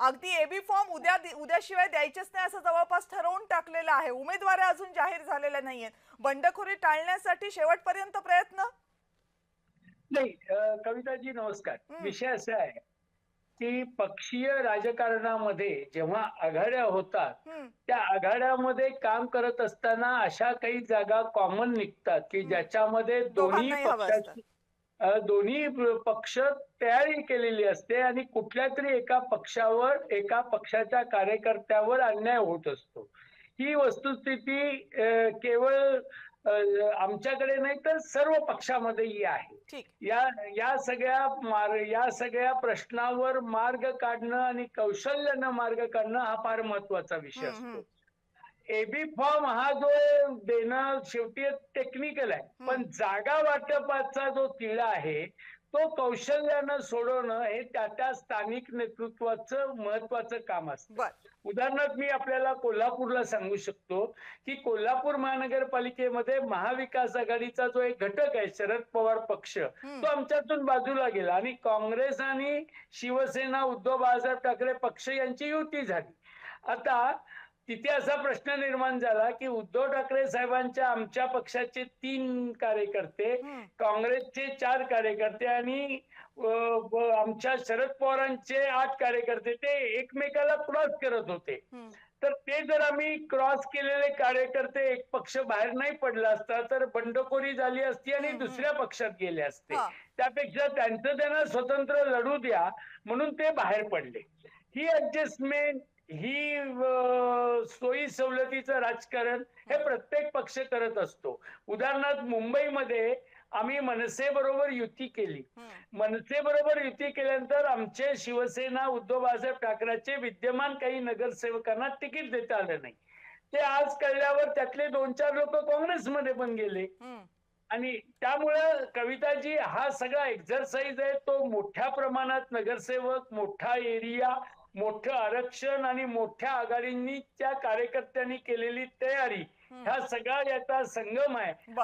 अगदी AB form उद्याशिवाय द्यायचेच नाही असं जवळपास ठरवून टाकलेलं आहे. उमेदवार अजून जाहीर झालेल्या नाहीयेत. बंडखोरी टाळण्यासाठी शेवटपर्यंत प्रयत्न. नाही, कविताजी नमस्कार. हं, विषय असा आहे की पक्षीय राजकारणामध्ये जेव्हा आघाड्या होतात, हं, त्या आघाड्यामध्ये काम करत असताना अशा काही जागा कॉमन निघतात की हं. ज्याच्यामध्ये दोघांनाही हवं असतं. दोन्ही पक्ष तयारी केलेली असते आणि कुठल्यातरी एका पक्षावर, एका पक्षाच्या कार्यकर्त्यावर अन्याय होत असतो. ही वस्तुस्थिती केवळ अ, आमच्याकडे नाही तर सर्व पक्षामध्येही आहे. ठीक. या या सगळ्या प्रश्नावर मार्ग काढणं आणि कौशल्यानं मार्ग काढणं हा फार महत्वाचा विषय हं, हं, असतो. एबी फॉर्म हा जो देणं शेवटी टेक्निकल आहे. हं. पण जागा वाटपाचा जो तिढा आहे, तो कौशल्यानं सोडवणं हे त्या स्थानिक नेतृत्वाचं महत्वाचं काम असतं. बरं. उदाहरणार्थ मी आपल्याला कोल्हापूरला सांगू शकतो, की कोल्हापूर महानगरपालिकेमध्ये महाविकास आघाडीचा जो एक घटक आहे, शरद पवार पक्ष, हं, तो आमच्यातून बाजूला गेला आणि काँग्रेस आणि शिवसेना, उद्धव बाळासाहेब ठाकरे पक्ष यांची युती झाली. आता तिथे असा प्रश्न निर्माण झाला की उद्धव ठाकरे साहेबांच्या आमच्या पक्षाचे 3 कार्यकर्ते, हं, काँग्रेसचे 4 कार्यकर्ते आणि आमच्या शरद पवारांचे 8 कार्यकर्ते ते एकमेकाला क्रॉस करत होते. हं, तर ते जर आम्ही क्रॉस केलेले कार्यकर्ते एक पक्ष बाहेर नाही पडला असता तर बंडखोरी झाली असती आणि हं, हं. दुसऱ्या पक्षात गेले असते. हां. त्यापेक्षा त्यांचं त्यांना स्वतंत्र लढू द्या म्हणून ते बाहेर पडले. ही ऍडजस्टमेंट, ही सोयी सवलतीचं राजकारण हे हं, प्रत्येक पक्ष करत असतो. उदाहरणार्थ मुंबईमध्ये आम्ही मनसे बरोबर युती केली. हं. मनसे बरोबर युती केल्यानंतर आमचे शिवसेना उद्धव बाळासाहेब ठाकरेचे विद्यमान काही नगरसेवकांना तिकीट देता आलं नाही. ते आज कळल्यावर त्यातले 2-4 लोक काँग्रेसमध्ये पण गेले. हं. आणि त्यामुळं कविताजी हा सगळा एक्झरसाइज आहे तो मोठ्या प्रमाणात नगरसेवक, मोठा एरिया, मोठं आरक्षण आणि मोठ्या आघाडींनी त्या कार्यकर्त्यांनी केलेली तयारी हं. ह्या सगळा याचा संगम आहे.